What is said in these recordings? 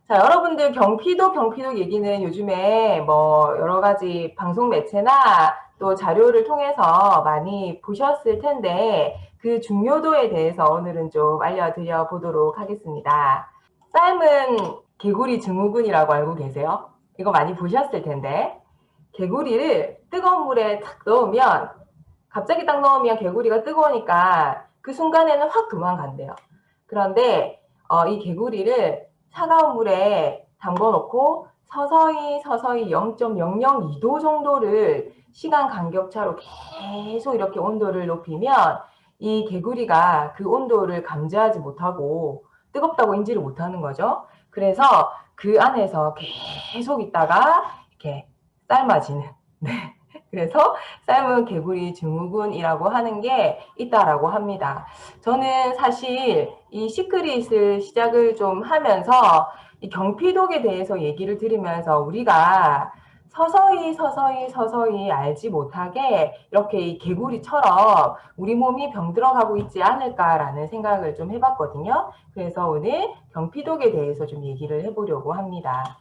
자, 여러분들 경피독 얘기는 요즘에 뭐 여러 가지 방송 매체나 또 자료를 통해서 많이 보셨을 텐데 그 중요도에 대해서 오늘은 좀 알려드려 보도록 하겠습니다. 삶은 개구리 증후군이라고 알고 계세요? 이거 많이 보셨을 텐데 개구리를 뜨거운 물에 탁 넣으면 갑자기 딱 넣으면 개구리가 뜨거우니까 그 순간에는 확 도망간대요. 그런데 이 개구리를 차가운 물에 담궈 놓고 서서히 0.002도 정도를 시간 간격차로 계속 이렇게 온도를 높이면 이 개구리가 그 온도를 감지하지 못하고 뜨겁다고 인지를 못하는 거죠. 그래서 그 안에서 계속 있다가 이렇게 삶아지는. 네. 그래서 삶은 개구리 증후군이라고 하는 게 있다라고 합니다. 저는 사실 이 시크릿을 시작을 좀 하면서 이 경피독에 대해서 얘기를 들으면서 우리가 서서히 알지 못하게 이렇게 이 개구리처럼 우리 몸이 병들어가고 있지 않을까라는 생각을 좀 해봤거든요. 그래서 오늘 경피독에 대해서 좀 얘기를 해보려고 합니다.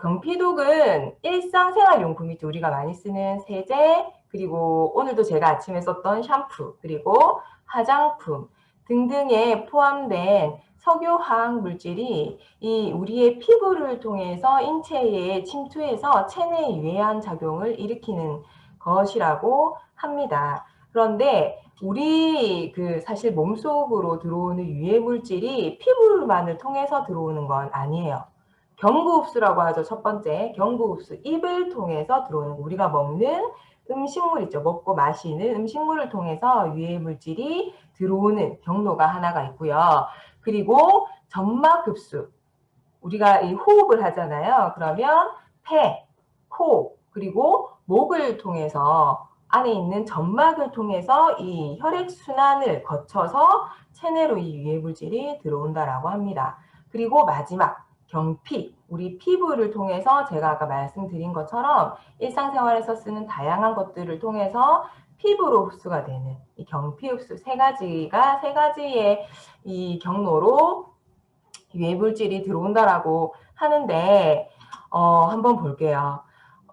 경피독은 일상생활용품이죠. 우리가 많이 쓰는 세제, 그리고 오늘도 제가 아침에 썼던 샴푸, 그리고 화장품 등등에 포함된 석유화학 물질이 이 우리의 피부를 통해서 인체에 침투해서 체내에 유해한 작용을 일으키는 것이라고 합니다. 그런데 우리 사실 몸속으로 들어오는 유해 물질이 피부만을 통해서 들어오는 건 아니에요. 경구흡수라고 하죠. 첫 번째, 경구흡수. 입을 통해서 들어오는 우리가 먹는 음식물 있죠. 먹고 마시는 음식물을 통해서 유해 물질이 들어오는 경로가 하나가 있고요. 그리고 점막흡수. 우리가 이 호흡을 하잖아요. 그러면 폐, 코, 그리고 목을 통해서 안에 있는 점막을 통해서 이 혈액순환을 거쳐서 체내로 이 유해 물질이 들어온다라고 합니다. 그리고 마지막 경피, 우리 피부를 통해서 제가 아까 말씀드린 것처럼 일상생활에서 쓰는 다양한 것들을 통해서 피부로 흡수가 되는 이 경피 흡수 세 가지의 이 경로로 유해 물질이 들어온다라고 하는데 한번 볼게요.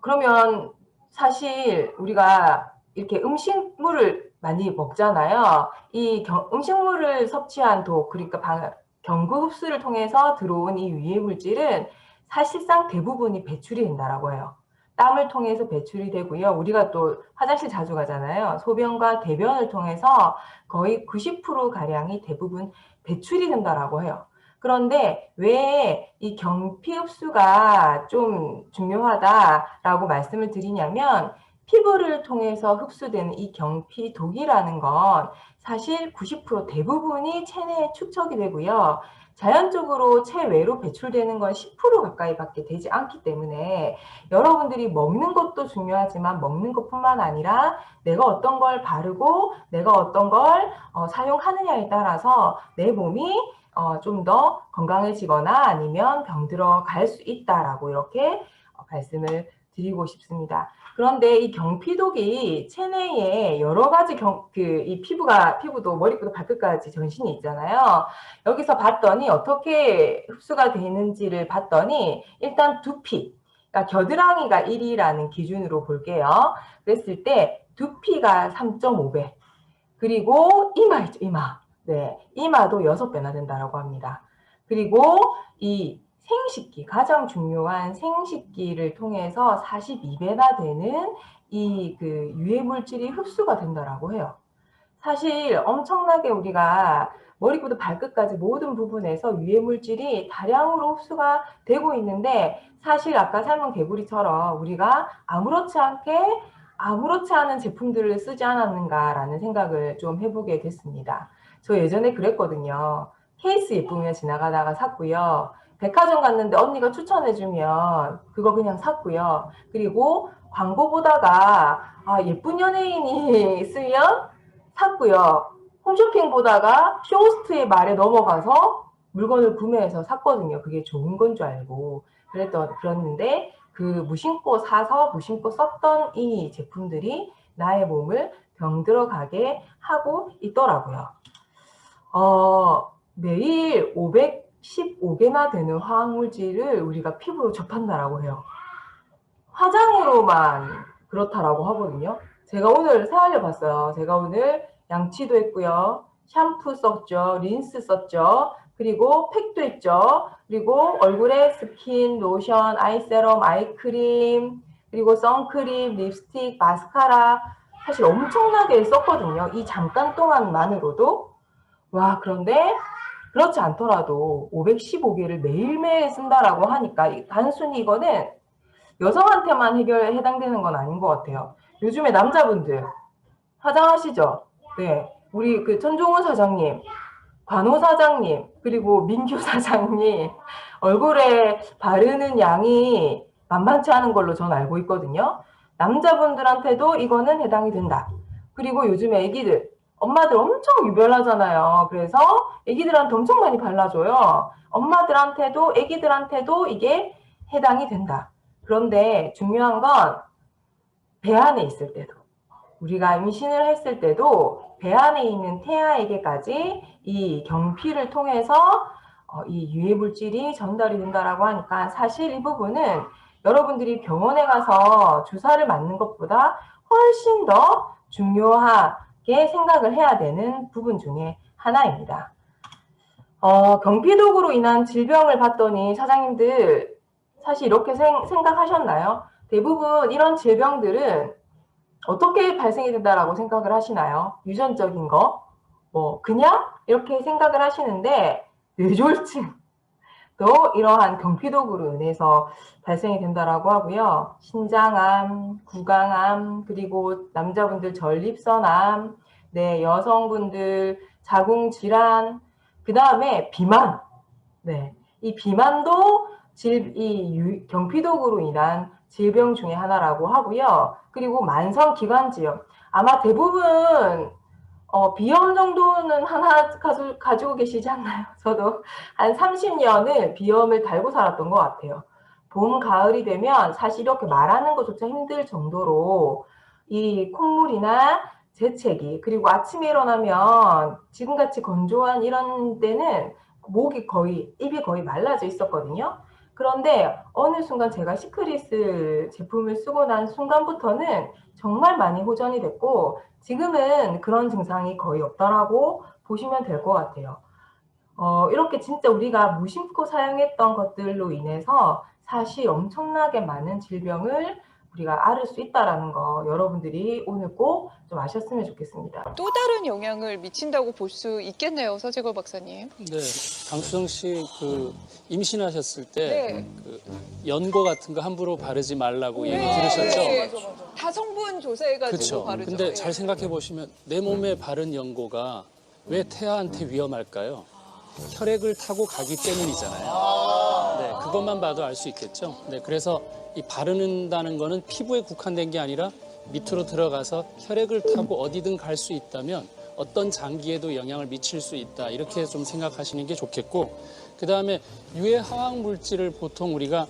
그러면 사실 우리가 이렇게 음식물을 많이 먹잖아요. 이 음식물을 섭취한 독, 그러니까 경구 흡수를 통해서 들어온 이 유해 물질은 사실상 대부분이 배출이 된다라고 해요. 땀을 통해서 배출이 되고요. 우리가 또 화장실 자주 가잖아요. 소변과 대변을 통해서 거의 90%가량이 대부분 배출이 된다라고 해요. 그런데 왜 이 경피 흡수가 좀 중요하다라고 말씀을 드리냐면 피부를 통해서 흡수되는 이 경피독이라는 건 사실 90% 대부분이 체내에 축적이 되고요. 자연적으로 체외로 배출되는 건 10% 가까이밖에 되지 않기 때문에 여러분들이 먹는 것도 중요하지만 먹는 것뿐만 아니라 내가 어떤 걸 바르고 내가 어떤 걸 사용하느냐에 따라서 내 몸이 좀 더 건강해지거나 아니면 병들어 갈 수 있다라고 이렇게 말씀을 드리고 싶습니다. 그런데 이 경피독이 체내에 여러 가지 이 피부도 머리부터 발끝까지 전신이 있잖아요. 여기서 봤더니 어떻게 흡수가 되는지를 봤더니 일단 두피, 그러니까 겨드랑이가 1이라는 기준으로 볼게요. 그랬을 때 두피가 3.5배, 그리고 이마 있죠, 이마. 네, 이마도 6배나 된다고 합니다. 그리고 이 생식기, 가장 중요한 생식기를 통해서 42배나 되는 이 유해 물질이 흡수가 된다고 해요. 사실 엄청나게 우리가 머리부터 발끝까지 모든 부분에서 유해 물질이 다량으로 흡수가 되고 있는데 사실 아까 삶은 개구리처럼 우리가 아무렇지 않은 제품들을 쓰지 않았는가라는 생각을 좀 해보게 됐습니다. 저 예전에 그랬거든요. 케이스 예쁘면 지나가다가 샀고요. 백화점 갔는데 언니가 추천해주면 그거 그냥 샀고요. 그리고 광고 보다가 예쁜 연예인이 쓰면 샀고요. 홈쇼핑 보다가 쇼호스트의 말에 넘어가서 물건을 구매해서 샀거든요. 그게 좋은 건 줄 알고. 그랬는데 무심코 사서 무심코 썼던 이 제품들이 나의 몸을 병들어 가게 하고 있더라고요. 매일 15개나 되는 화학물질을 우리가 피부로 접한다라고 해요. 화장으로만 그렇다라고 하거든요. 제가 오늘 세알려 봤어요. 제가 오늘 양치도 했고요. 샴푸 썼죠. 린스 썼죠. 그리고 팩도 했죠. 그리고 얼굴에 스킨, 로션, 아이세럼, 아이크림, 그리고 선크림, 립스틱, 마스카라 사실 엄청나게 썼거든요. 이 잠깐 동안만으로도. 와, 그런데 그렇지 않더라도 515개를 매일매일 쓴다라고 하니까 단순히 이거는 여성한테만 해당되는 건 아닌 것 같아요. 요즘에 남자분들 화장하시죠? 네. 우리 그 천종훈 사장님, 관호 사장님, 그리고 민규 사장님 얼굴에 바르는 양이 만만치 않은 걸로 전 알고 있거든요. 남자분들한테도 이거는 해당이 된다. 그리고 요즘에 애기들, 엄마들 엄청 유별나잖아요. 그래서 애기들한테 엄청 많이 발라줘요. 엄마들한테도 애기들한테도 이게 해당이 된다. 그런데 중요한 건 배 안에 있을 때도, 우리가 임신을 했을 때도 배 안에 있는 태아에게까지 이 경피를 통해서 이 유해 물질이 전달이 된다라고 하니까 사실 이 부분은 여러분들이 병원에 가서 주사를 맞는 것보다 훨씬 더 중요하게 생각을 해야 되는 부분 중에 하나입니다. 경피독으로 인한 질병을 봤더니 사장님들 사실 이렇게 생각하셨나요? 대부분 이런 질병들은 어떻게 발생이 된다라고 생각을 하시나요? 유전적인 거? 그냥 이렇게 생각을 하시는데 뇌졸중도 이러한 경피독으로 인해서 발생이 된다라고 하고요. 신장암, 구강암, 그리고 남자분들 전립선암, 네, 여성분들 자궁질환, 그 다음에 비만. 네, 이 비만도 경피독으로 인한 질병 중에 하나라고 하고요. 그리고 만성기관지염. 아마 대부분 비염 정도는 하나 가지고 계시지 않나요? 저도 한 30년은 비염을 달고 살았던 것 같아요. 봄, 가을이 되면 사실 이렇게 말하는 것조차 힘들 정도로 이 콧물이나 재채기, 그리고 아침에 일어나면 지금같이 건조한 이런 때는 입이 거의 말라져 있었거든요. 그런데 어느 순간 제가 시크릿을 제품을 쓰고 난 순간부터는 정말 많이 호전이 됐고 지금은 그런 증상이 거의 없다라고 보시면 될 것 같아요. 이렇게 진짜 우리가 무심코 사용했던 것들로 인해서 사실 엄청나게 많은 질병을 우리가 앓을 수 있다는 거 여러분들이 오늘 꼭 좀 아셨으면 좋겠습니다. 또 다른 영향을 미친다고 볼 수 있겠네요, 서재걸 박사님. 네, 강수정 씨 임신하셨을 때 네. 연고 같은 거 함부로 바르지 말라고 얘기 네, 들으셨죠? 네. 다 성분 조사해가지고 그렇죠. 바르죠. 근데 예. 잘 생각해 보시면 내 몸에 바른 연고가 왜 태아한테 위험할까요? 혈액을 타고 가기 때문이잖아요. 네, 그것만 봐도 알 수 있겠죠. 네, 그래서 이 바르는다는 거는 피부에 국한된 게 아니라 밑으로 들어가서 혈액을 타고 어디든 갈 수 있다면 어떤 장기에도 영향을 미칠 수 있다. 이렇게 좀 생각하시는 게 좋겠고, 그 다음에 유해 화학 물질을 보통 우리가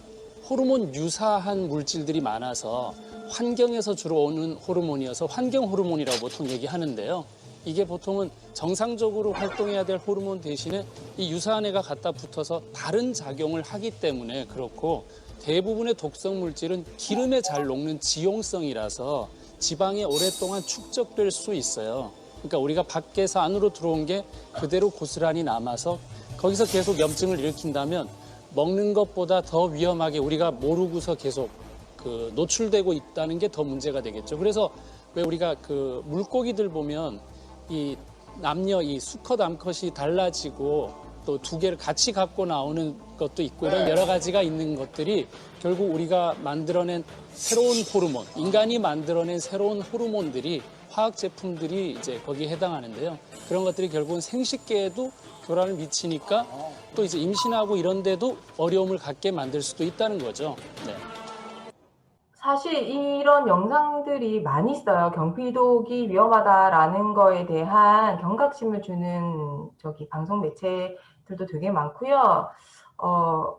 호르몬 유사한 물질들이 많아서 환경에서 주로 오는 호르몬이어서 환경 호르몬이라고 보통 얘기하는데요. 이게 보통은 정상적으로 활동해야 될 호르몬 대신에 이 유사한 애가 갖다 붙어서 다른 작용을 하기 때문에 그렇고, 대부분의 독성 물질은 기름에 잘 녹는 지용성이라서 지방에 오랫동안 축적될 수 있어요. 그러니까 우리가 밖에서 안으로 들어온 게 그대로 고스란히 남아서 거기서 계속 염증을 일으킨다면 먹는 것보다 더 위험하게 우리가 모르고서 계속 노출되고 있다는 게 더 문제가 되겠죠. 그래서 왜 우리가 물고기들 보면 이 남녀 이 수컷 암컷이 달라지고 또 두 개를 같이 갖고 나오는 것도 있고 이런 여러 가지가 있는 것들이 결국 우리가 만들어낸 새로운 호르몬, 인간이 만들어낸 새로운 호르몬들이 화학 제품들이 이제 거기에 해당하는데요. 그런 것들이 결국은 생식계에도 교란을 미치니까 또 이제 임신하고 이런 데도 어려움을 갖게 만들 수도 있다는 거죠. 네. 사실 이런 영상들이 많이 있어요. 경피독이 위험하다라는 거에 대한 경각심을 주는 방송 매체들도 되게 많고요.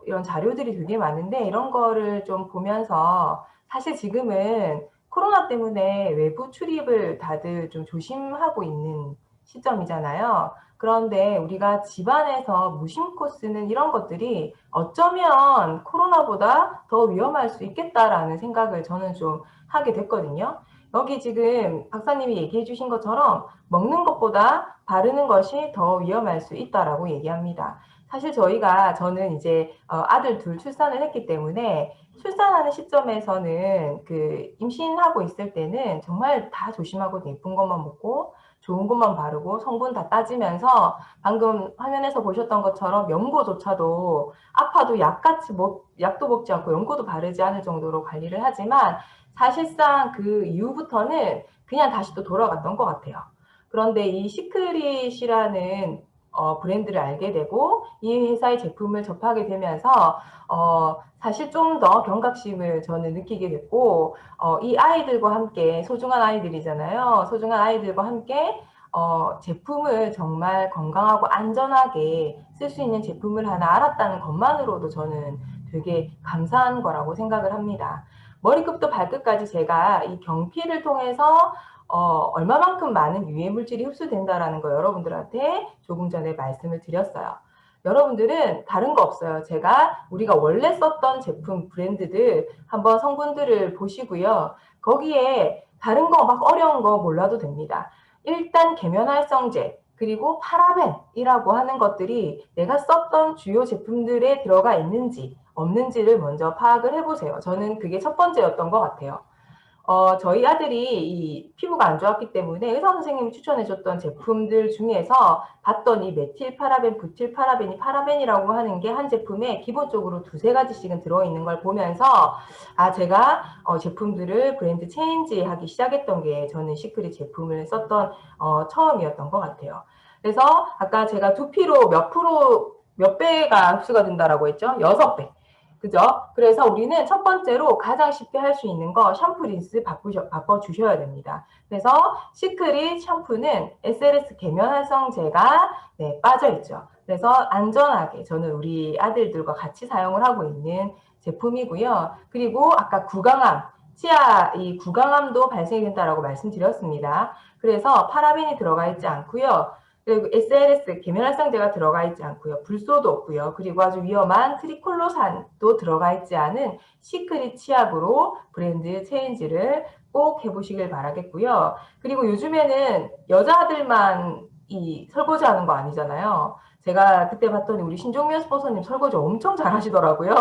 이런 자료들이 되게 많은데 이런 거를 좀 보면서 사실 지금은 코로나 때문에 외부 출입을 다들 좀 조심하고 있는 시점이잖아요. 그런데 우리가 집안에서 무심코 쓰는 이런 것들이 어쩌면 코로나보다 더 위험할 수 있겠다라는 생각을 저는 좀 하게 됐거든요. 여기 지금 박사님이 얘기해 주신 것처럼 먹는 것보다 바르는 것이 더 위험할 수 있다라고 얘기합니다. 사실 저는 이제 아들 둘 출산을 했기 때문에 출산하는 시점에서는 그 임신하고 있을 때는 정말 다 조심하고 예쁜 것만 먹고 좋은 것만 바르고 성분 다 따지면서 방금 화면에서 보셨던 것처럼 연고조차도 아파도 약도 먹지 않고 연고도 바르지 않을 정도로 관리를 하지만 사실상 그 이후부터는 그냥 다시 또 돌아갔던 것 같아요. 그런데 이 시크릿이라는 브랜드를 알게 되고 이 회사의 제품을 접하게 되면서 사실 좀 더 경각심을 저는 느끼게 됐고 이 아이들과 함께 소중한 아이들이잖아요. 소중한 아이들과 함께 제품을 정말 건강하고 안전하게 쓸 수 있는 제품을 하나 알았다는 것만으로도 저는 되게 감사한 거라고 생각을 합니다. 머리끝부터 발끝까지 제가 이 경피를 통해서 얼마만큼 많은 유해 물질이 흡수된다라는 거 여러분들한테 조금 전에 말씀을 드렸어요. 여러분들은 다른 거 없어요. 우리가 원래 썼던 제품 브랜드들 한번 성분들을 보시고요. 거기에 다른 거 막 어려운 거 몰라도 됩니다. 일단 계면활성제 그리고 파라벤이라고 하는 것들이 내가 썼던 주요 제품들에 들어가 있는지 없는지를 먼저 파악을 해보세요. 저는 그게 첫 번째였던 것 같아요. 저희 아들이 이 피부가 안 좋았기 때문에 의사 선생님이 추천해줬던 제품들 중에서 봤더니 메틸파라벤, 부틸파라벤이 파라벤이라고 하는 게 한 제품에 기본적으로 두세 가지씩은 들어있는 걸 보면서 제가 제품들을 브랜드 체인지하기 시작했던 게 저는 시크릿 제품을 썼던 처음이었던 것 같아요. 그래서 아까 제가 두피로 몇 배가 흡수가 된다라고 했죠? 6배. 그죠? 그래서 우리는 첫 번째로 가장 쉽게 할 수 있는 거 샴푸 린스 바꿔주셔야 됩니다. 그래서 시크릿 샴푸는 SLS 계면활성제가 빠져있죠. 그래서 안전하게 저는 우리 아들들과 같이 사용을 하고 있는 제품이고요. 그리고 아까 이 구강암도 발생이 된다라고 말씀드렸습니다. 그래서 파라벤이 들어가 있지 않고요. 그리고 SLS 계면활성제가 들어가 있지 않고요. 불소도 없고요. 그리고 아주 위험한 트리콜로산도 들어가 있지 않은 시크릿 치약으로 브랜드 체인지를 꼭 해보시길 바라겠고요. 그리고 요즘에는 여자들만 이 설거지하는 거 아니잖아요. 제가 그때 봤더니 우리 신종면 스포서님 설거지 엄청 잘하시더라고요.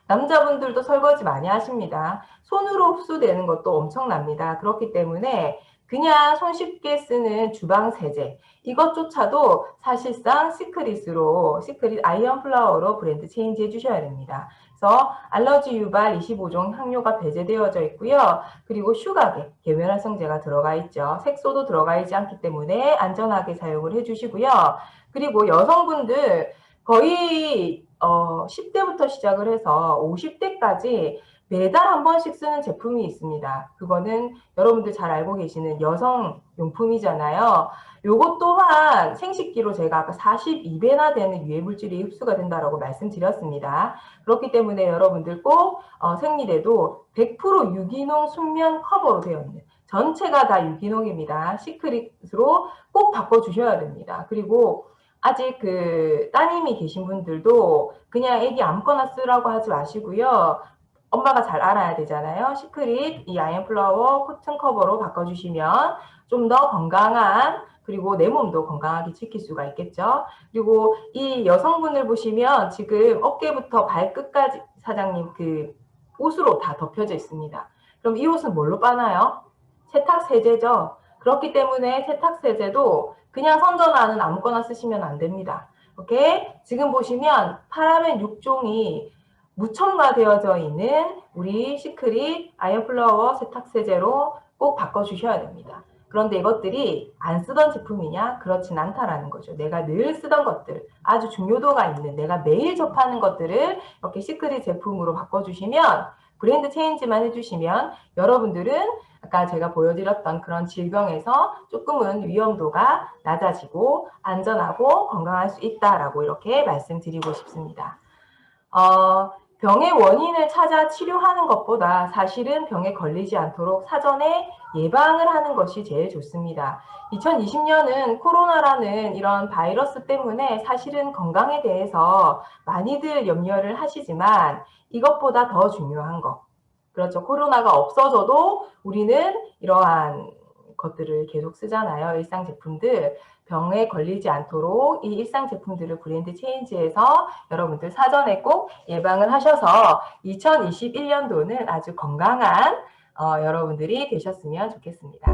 남자분들도 설거지 많이 하십니다. 손으로 흡수되는 것도 엄청납니다. 그렇기 때문에 그냥 손쉽게 쓰는 주방 세제 이것조차도 사실상 시크릿 아이언 플라워로 브랜드 체인지 해주셔야 됩니다. 그래서 알러지 유발 25종 향료가 배제되어져 있고요. 그리고 슈가게, 계면활성제가 들어가 있죠. 색소도 들어가 있지 않기 때문에 안전하게 사용을 해주시고요. 그리고 여성분들 거의 10대부터 시작을 해서 50대까지 매달 한 번씩 쓰는 제품이 있습니다. 그거는 여러분들 잘 알고 계시는 여성 용품이잖아요. 요것 또한 생식기로 제가 아까 42배나 되는 유해물질이 흡수가 된다고 말씀드렸습니다. 그렇기 때문에 여러분들 꼭 생리대도 100% 유기농 순면 커버로 되어 있는 전체가 다 유기농입니다. 시크릿으로 꼭 바꿔주셔야 됩니다. 그리고 아직 따님이 계신 분들도 그냥 애기 아무거나 쓰라고 하지 마시고요. 엄마가 잘 알아야 되잖아요. 시크릿 이 아이언 플라워 코튼 커버로 바꿔주시면 좀 더 건강한 그리고 내 몸도 건강하게 지킬 수가 있겠죠. 그리고 이 여성분을 보시면 지금 어깨부터 발끝까지 사장님 옷으로 다 덮여져 있습니다. 그럼 이 옷은 뭘로 빠나요? 세탁세제죠. 그렇기 때문에 세탁세제도 그냥 선전하는 아무거나 쓰시면 안 됩니다. 오케이? 지금 보시면 파라벤 6종이 무첨가되어져 있는 우리 시크릿 아이언 플라워 세탁세제로 꼭 바꿔주셔야 됩니다. 그런데 이것들이 안 쓰던 제품이냐? 그렇진 않다라는 거죠. 내가 늘 쓰던 것들, 아주 중요도가 있는 내가 매일 접하는 것들을 이렇게 시크릿 제품으로 바꿔주시면 브랜드 체인지만 해주시면 여러분들은 아까 제가 보여드렸던 그런 질병에서 조금은 위험도가 낮아지고 안전하고 건강할 수 있다라고 이렇게 말씀드리고 싶습니다. 병의 원인을 찾아 치료하는 것보다 사실은 병에 걸리지 않도록 사전에 예방을 하는 것이 제일 좋습니다. 2020년은 코로나라는 이런 바이러스 때문에 사실은 건강에 대해서 많이들 염려를 하시지만 이것보다 더 중요한 거. 그렇죠. 코로나가 없어져도 우리는 이러한 것들을 계속 쓰잖아요. 일상 제품들. 병에 걸리지 않도록 이 일상 제품들을 브랜드 체인지해서 여러분들 사전에 꼭 예방을 하셔서 2021년도는 아주 건강한 여러분들이 되셨으면 좋겠습니다.